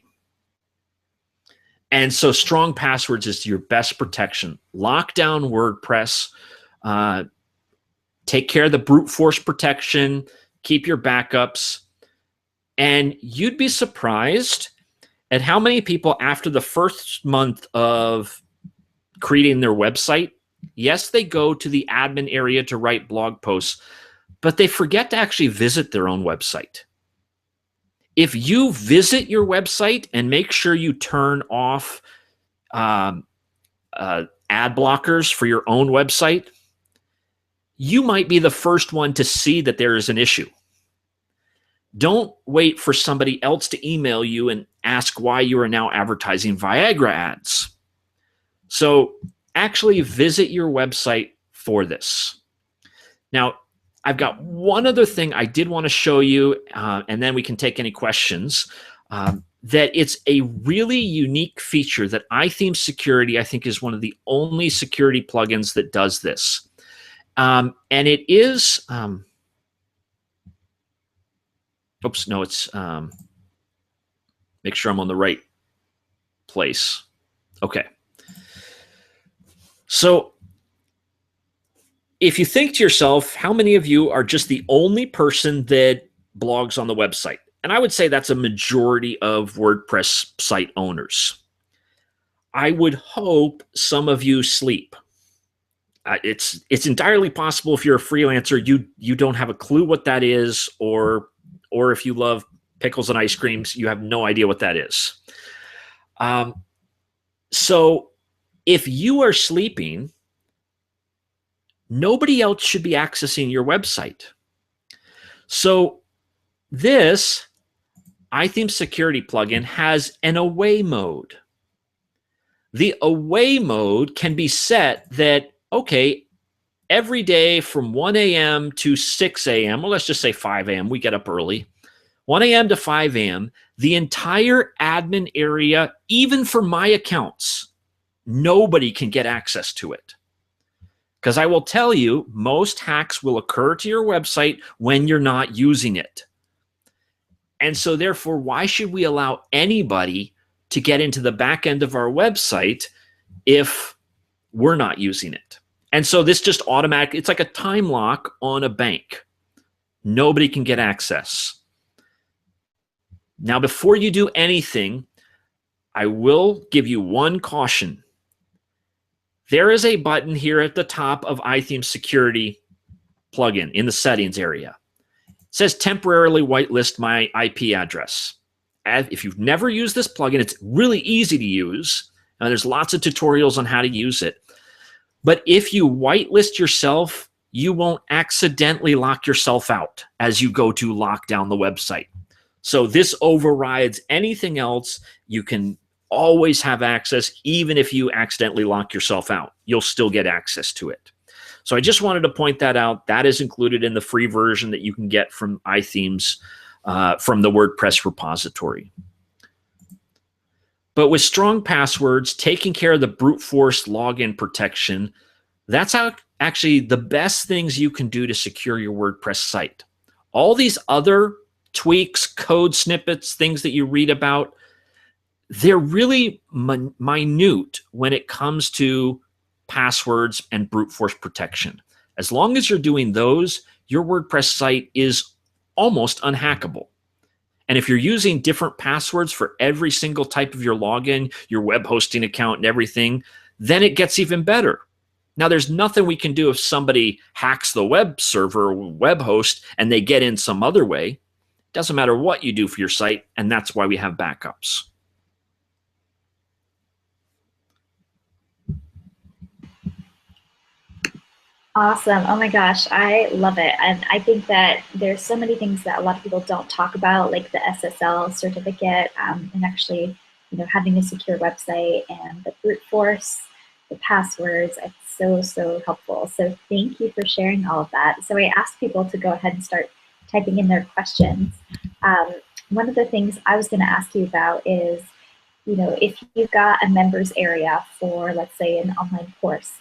And so strong passwords is your best protection. Lock down WordPress. Take care of the brute force protection. Keep your backups. And you'd be surprised at how many people after the first month of creating their website, yes, they go to the admin area to write blog posts, but they forget to actually visit their own website. If you visit your website and make sure you turn off ad blockers for your own website, you might be the first one to see that there is an issue. Don't wait for somebody else to email you and ask why you are now advertising Viagra ads. So actually visit your website for this. Now, I've got one other thing I did want to show you, and then we can take any questions, that it's a really unique feature that iTheme Security, I think, is one of the only security plugins that does this. And it is, oops, no, it's, make sure I'm on the right place. Okay. So if you think to yourself, how many of you are just the only person that blogs on the website? And I would say that's a majority of WordPress site owners. I would hope some of you sleep. It's entirely possible if you're a freelancer, you don't have a clue what that is, or if you love pickles and ice creams, you have no idea what that is. So if you are sleeping, nobody else should be accessing your website. So this iTheme Security plugin has an away mode. The away mode can be set that, okay, every day from 1 a.m. to 6 a.m., well, let's just say 5 a.m., we get up early, 1 a.m. to 5 a.m., the entire admin area, even for my accounts, nobody can get access to it. Because I will tell you, most hacks will occur to your website when you're not using it. And so therefore, why should we allow anybody to get into the back end of our website if we're not using it? And so this just automatically, it's like a time lock on a bank. Nobody can get access. Now, before you do anything, I will give you one caution. There is a button here at the top of iTheme Security plugin in the settings area. It says temporarily whitelist my IP address. If you've never used this plugin, it's really easy to use. There's lots of tutorials on how to use it. But if you whitelist yourself, you won't accidentally lock yourself out as you go to lock down the website. So this overrides anything else. You can always have access, even if you accidentally lock yourself out. You'll still get access to it. So I just wanted to point that out. That is included in the free version that you can get from iThemes, from the WordPress repository. But with strong passwords, taking care of the brute force login protection, that's how actually the best things you can do to secure your WordPress site. All these other tweaks, code snippets, things that you read about, they're really minute when it comes to passwords and brute force protection. As long as you're doing those, your WordPress site is almost unhackable. And if you're using different passwords for every single type of your login, your web hosting account and everything, then it gets even better. Now, there's nothing we can do if somebody hacks the web server or web host and they get in some other way. It doesn't matter what you do for your site, and that's why we have backups. Awesome. Oh my gosh, I love it. And I think that there's so many things that a lot of people don't talk about, like the SSL certificate, and actually, having a secure website and the brute force, the passwords. It's so, so helpful. So thank you for sharing all of that. So I asked people to go ahead and start typing in their questions. One of the things I was going to ask you about is, if you've got a members area for, let's say, an online course,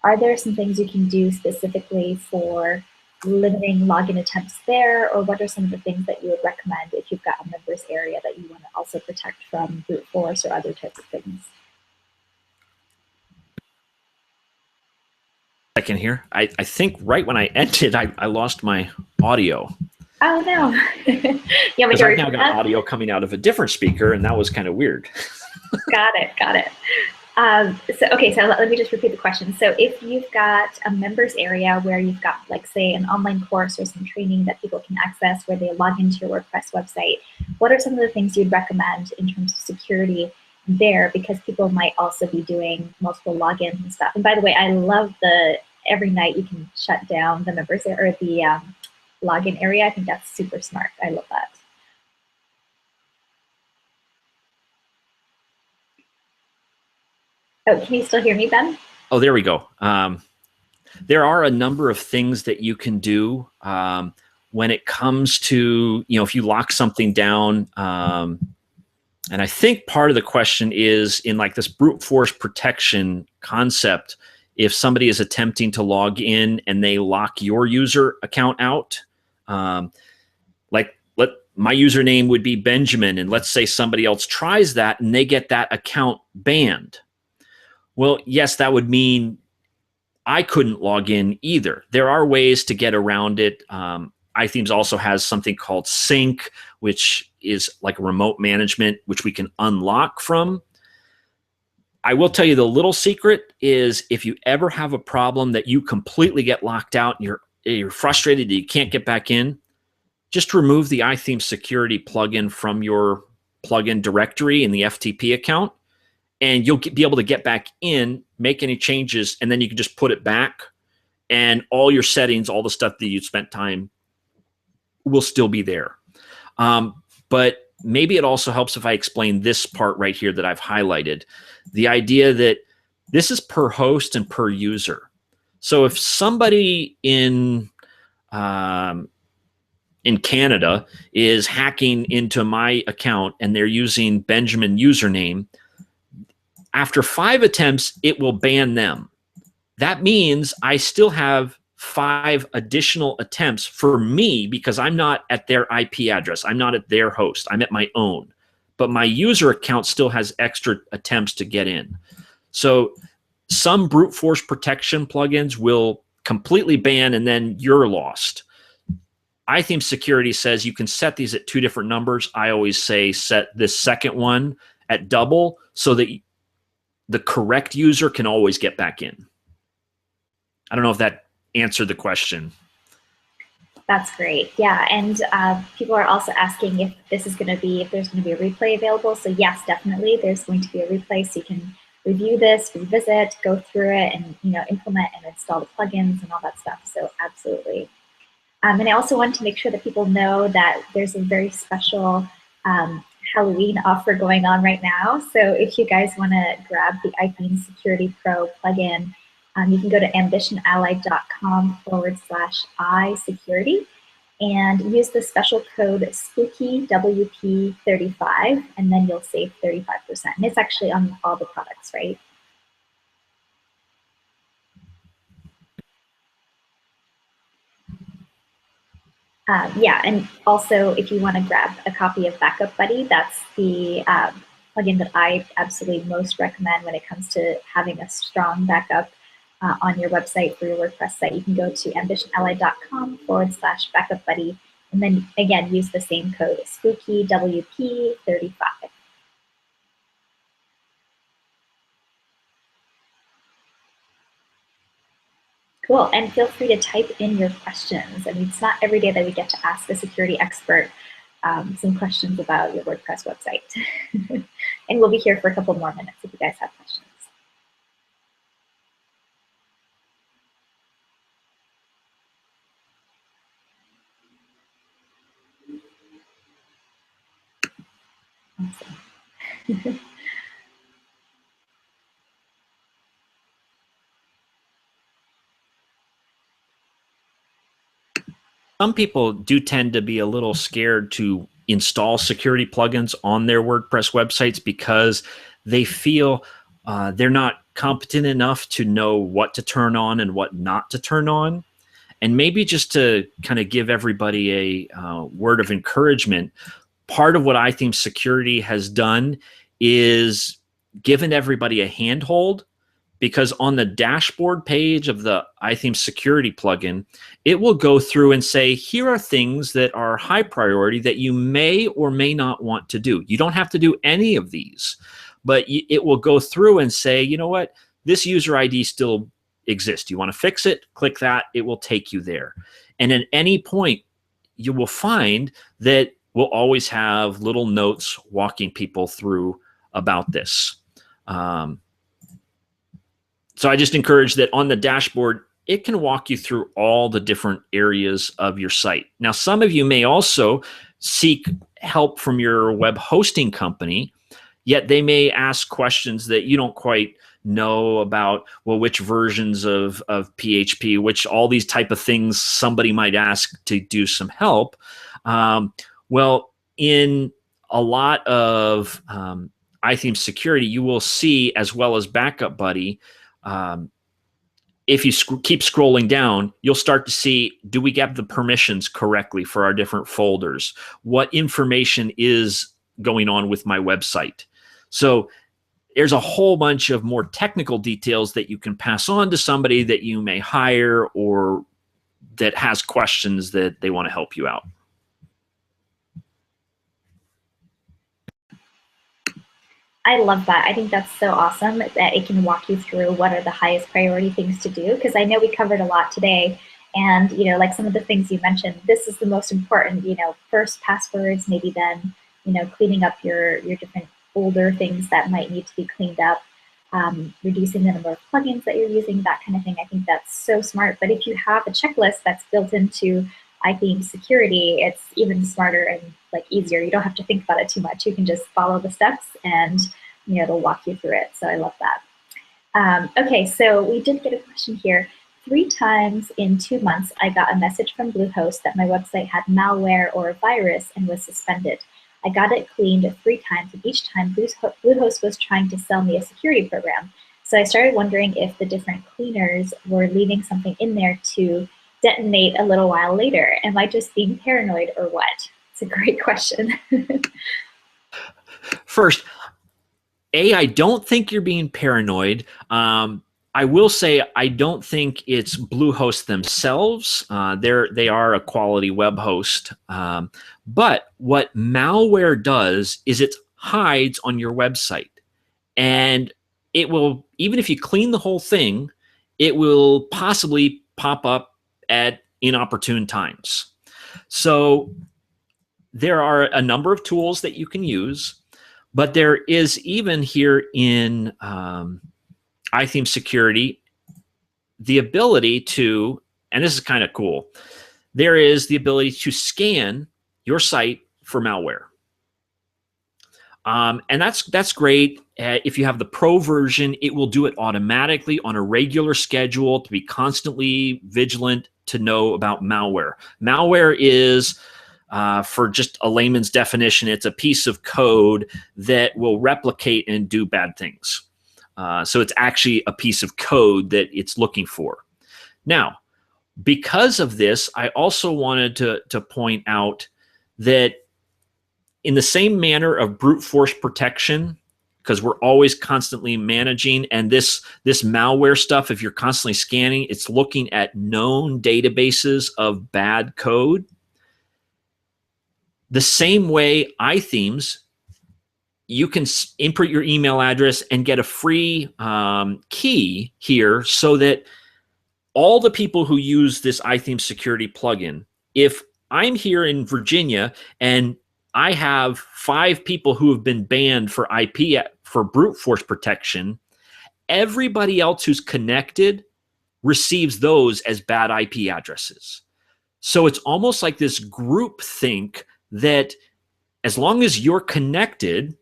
are there some things you can do specifically for limiting login attempts there, or what are some of the things that you would recommend if you've got a members area that you want to also protect from brute force or other types of things? Second here. I think right when I ended, I lost my audio. Oh no. Yeah, because I've now got audio coming out of a different speaker, and that was kind of weird. Got it. Got it. So let me just repeat the question. So if you've got a members area where you've got, like, say, an online course or some training that people can access where they log into your WordPress website, what are some of the things you'd recommend in terms of security there? Because people might also be doing multiple logins and stuff. And by the way, I love the every night you can shut down the members or the login area. I think that's super smart. I love that. Oh, can you still hear me, Ben? Oh, there we go. There are a number of things that you can do when it comes to, if you lock something down. And I think part of the question is in like this brute force protection concept. If somebody is attempting to log in and they lock your user account out, like my username would be Benjamin, and let's say somebody else tries that and they get that account banned. Well, yes, that would mean I couldn't log in either. There are ways to get around it. iThemes also has something called Sync, which is like remote management, which we can unlock from. I will tell you the little secret is if you ever have a problem that you completely get locked out and you're frustrated that you can't get back in, just remove the iThemes security plugin from your plugin directory in the FTP account, and you'll be able to get back in, make any changes, and then you can just put it back, and all your settings, all the stuff that you spent time will still be there. But maybe it also helps if I explain this part right here that I've highlighted. The idea that this is per host and per user. So if somebody in Canada is hacking into my account and they're using Benjamin username, after 5 attempts, it will ban them. That means I still have 5 additional attempts for me because I'm not at their IP address. I'm not at their host. I'm at my own. But my user account still has extra attempts to get in. So some brute force protection plugins will completely ban and then you're lost. iThemes Security says you can set these at 2 different numbers. I always say set this second one at double so that the correct user can always get back in. I don't know if that answered the question. That's great. Yeah, and people are also asking if there's going to be a replay available. So yes, definitely, there's going to be a replay, so you can review this, revisit, go through it, and implement and install the plugins and all that stuff. So absolutely. And I also wanted to make sure that people know that there's a very special Halloween offer going on right now. So if you guys want to grab the iThemes Security Pro plugin, you can go to ambitionally.com/iSecurity and use the special code SpookyWP35, and then you'll save 35%. And it's actually on all the products, right? Yeah, and also if you want to grab a copy of Backup Buddy, that's the plugin that I absolutely most recommend when it comes to having a strong backup on your website for your WordPress site. You can go to ambitionally.com/backup buddy, and then again use the same code SpookyWP35. Cool, and feel free to type in your questions. I mean, it's not every day that we get to ask a security expert some questions about your WordPress website. And we'll be here for a couple more minutes if you guys have questions. Awesome. Some people do tend to be a little scared to install security plugins on their WordPress websites because they feel they're not competent enough to know what to turn on and what not to turn on. And maybe just to kind of give everybody a word of encouragement, part of what iTheme Security has done is given everybody a handhold, because on the dashboard page of the iTheme Security plugin, it will go through and say, here are things that are high priority that you may or may not want to do. You don't have to do any of these, but it will go through and say, you know what, this user ID still exists. You want to fix it? Click that. It will take you there. And at any point, you will find that we'll always have little notes walking people through about this. So I just encourage that on the dashboard, it can walk you through all the different areas of your site. Now, some of you may also seek help from your web hosting company, yet they may ask questions that you don't quite know about, well, which versions of PHP, which all these type of things somebody might ask to do some help. Well, in a lot of iTheme Security, you will see, as well as Backup Buddy, if you keep scrolling down, you'll start to see, do we get the permissions correctly for our different folders? What information is going on with my website? So there's a whole bunch of more technical details that you can pass on to somebody that you may hire or that has questions that they want to help you out. I love that. I think that's so awesome that it can walk you through what are the highest priority things to do, because I know we covered a lot today. And, you know, like some of the things you mentioned, this is the most important, you know, first passwords, maybe then, you know, cleaning up your different older things that might need to be cleaned up, reducing the number of plugins that you're using, that kind of thing. I think that's so smart. But if you have a checklist that's built into iTheme Security, it's even smarter and like easier. You don't have to think about it too much. You can just follow the steps and, you know, it'll walk you through it. So I love that. Okay, so we did get a question here. 3 times in 2 months, I got a message from Bluehost that my website had malware or a virus and was suspended. I got it cleaned 3 times, and each time Bluehost was trying to sell me a security program. So I started wondering if the different cleaners were leaving something in there to detonate a little while later. Am I just being paranoid or what? It's a great question. First, I don't think you're being paranoid. I will say I don't think it's Bluehost themselves. They are a quality web host. But what malware does is it hides on your website. And it will, even if you clean the whole thing, it will possibly pop up at inopportune times. So there are a number of tools that you can use, but there is even here in iTheme Security the ability to, and this is kind of cool, there is the ability to scan your site for malware. And that's great. If you have the pro version, it will do it automatically on a regular schedule to be constantly vigilant to know about malware. Malware is, for just a layman's definition, it's a piece of code that will replicate and do bad things. So it's actually a piece of code that it's looking for. Now, because of this, I also wanted to point out that in the same manner of brute force protection, because we're always constantly managing, and this malware stuff, if you're constantly scanning, it's looking at known databases of bad code. The same way iThemes, you can input your email address and get a free key here so that all the people who use this iTheme Security plugin, if I'm here in Virginia and I have 5 people who have been banned for for brute force protection, everybody else who's connected receives those as bad IP addresses. So it's almost like this group think that as long as you're connected,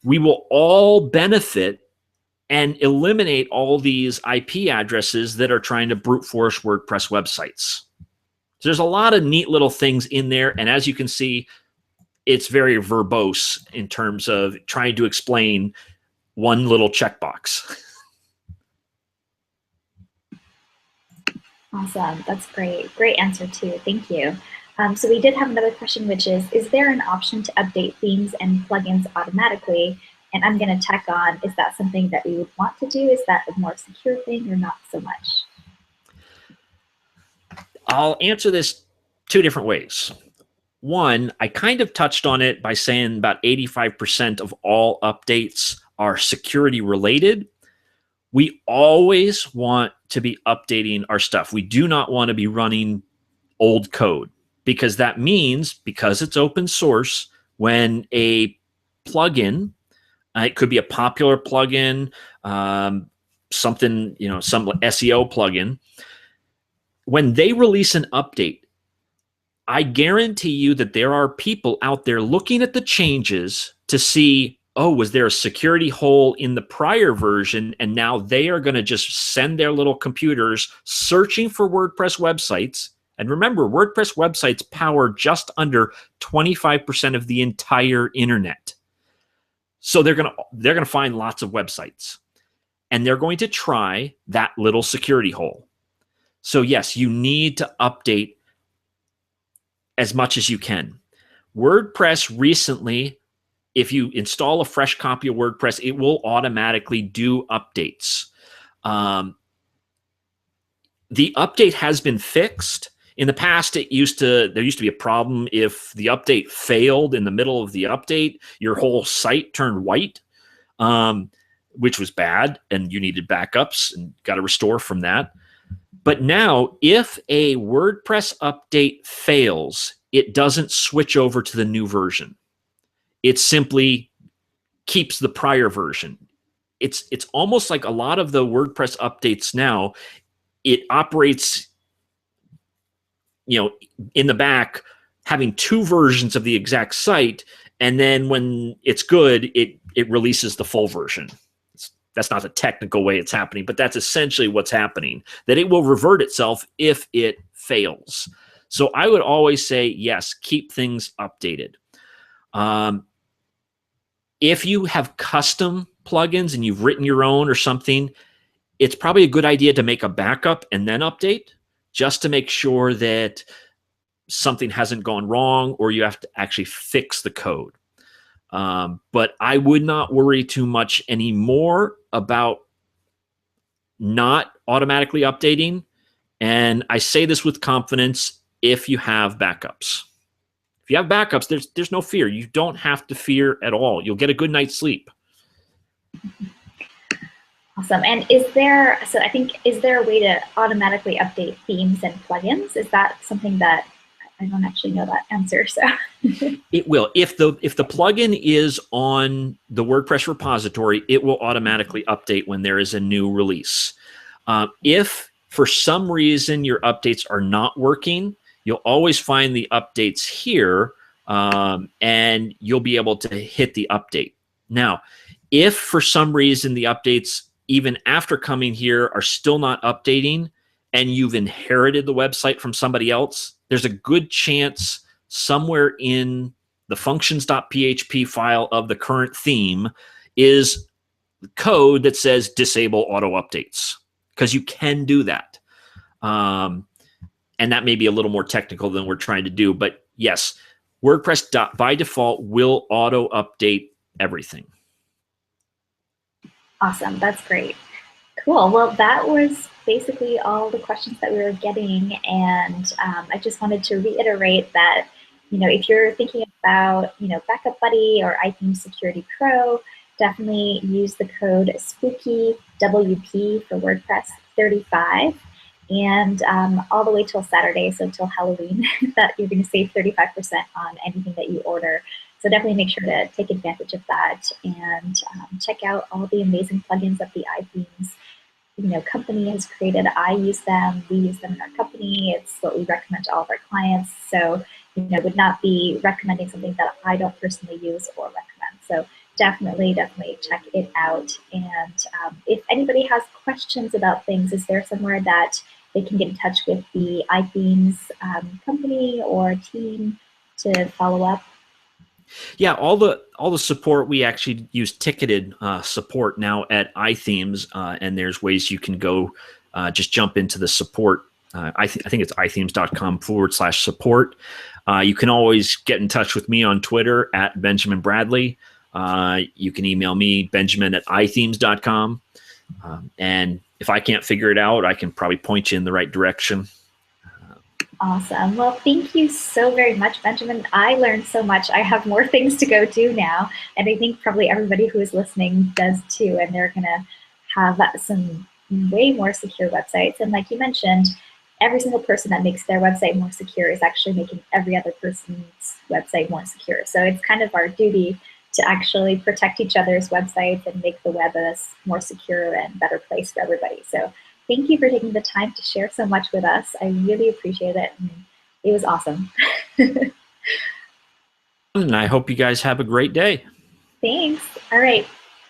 we will all benefit and eliminate all these IP addresses that are trying to brute force WordPress websites. So there's a lot of neat little things in there. And as you can see, it's very verbose in terms of trying to explain one little checkbox. Awesome. That's great. Great answer too. Thank you. So we did have another question, which is there an option to update themes and plugins automatically? And I'm going to tack on, is that something that we would want to do? Is that a more secure thing or not so much? I'll answer this two different ways. One, I kind of touched on it by saying about 85% of all updates are security related. We always want to be updating our stuff. We do not want to be running old code, because that means, because it's open source, when a plugin, it could be a popular plugin, something, some SEO plugin, when they release an update, I guarantee you that there are people out there looking at the changes to see, oh, was there a security hole in the prior version? And now they are going to just send their little computers searching for WordPress websites. And remember, WordPress websites power just under 25% of the entire internet. So they're going to find lots of websites, and they're going to try that little security hole. So yes, you need to update as much as you can. WordPress recently, if you install a fresh copy of WordPress, it will automatically do updates. The update has been fixed. In the past, there used to be a problem if the update failed in the middle of the update, your whole site turned white, which was bad, and you needed backups and got to restore from that. But now, if a WordPress update fails, it doesn't switch over to the new version. It simply keeps the prior version. It's almost like a lot of the WordPress updates now, it operates, in the back, having two versions of the exact site, and then when it's good, it releases the full version. That's not the technical way it's happening, but that's essentially what's happening, that it will revert itself if it fails. So I would always say, yes, keep things updated. If you have custom plugins and you've written your own or something, it's probably a good idea to make a backup and then update, just to make sure that something hasn't gone wrong or you have to actually fix the code. But I would not worry too much anymore about not automatically updating. And I say this with confidence, if you have backups. If you have backups, there's no fear. You don't have to fear at all. You'll get a good night's sleep. Awesome. And is there a way to automatically update themes and plugins? Is that something that I don't actually know that answer? So it will. If the plugin is on the WordPress repository, it will automatically update when there is a new release. If for some reason your updates are not working, you'll always find the updates here, and you'll be able to hit the update. Now, if for some reason the updates, even after coming here, are still not updating, and you've inherited the website from somebody else, there's a good chance somewhere in the functions.php file of the current theme is code that says disable auto updates, because you can do that. And that may be a little more technical than we're trying to do. But yes, WordPress by default will auto update everything. Awesome. That's great. Cool. Well, that was basically all the questions that we were getting. And I just wanted to reiterate that, if you're thinking about, Backup Buddy or iTheme Security Pro, definitely use the code SPOOKYWP for WordPress 35. And all the way till Saturday, so till Halloween, that you're going to save 35% on anything that you order. So definitely make sure to take advantage of that and check out all the amazing plugins that the iThemes company has created. I use them. We use them in our company. It's what we recommend to all of our clients. So would not be recommending something that I don't personally use or recommend. So definitely check it out. And if anybody has questions about things, is there somewhere that they can get in touch with the iThemes company or team to follow up? Yeah, all the support, we actually use ticketed support now at iThemes, and there's ways you can go just jump into the support. I think it's ithemes.com/support. You can always get in touch with me on Twitter at Benjamin Bradley. You can email me, benjamin@ithemes.com. And if I can't figure it out, I can probably point you in the right direction. Awesome. Well, thank you so very much, Benjamin. I learned so much. I have more things to go do now, and I think probably everybody who is listening does too, and they're going to have some way more secure websites. And like you mentioned, every single person that makes their website more secure is actually making every other person's website more secure. So it's kind of our duty to actually protect each other's websites and make the web a more secure and better place for everybody. So thank you for taking the time to share so much with us. I really appreciate it. And it was awesome. And I hope you guys have a great day. Thanks. All right.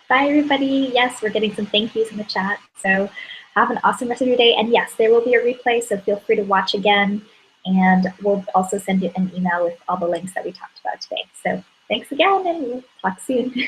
Bye, everybody. Yes, we're getting some thank yous in the chat. So have an awesome rest of your day. And yes, there will be a replay, so feel free to watch again. And we'll also send you an email with all the links that we talked about today. So thanks again, and we'll talk soon.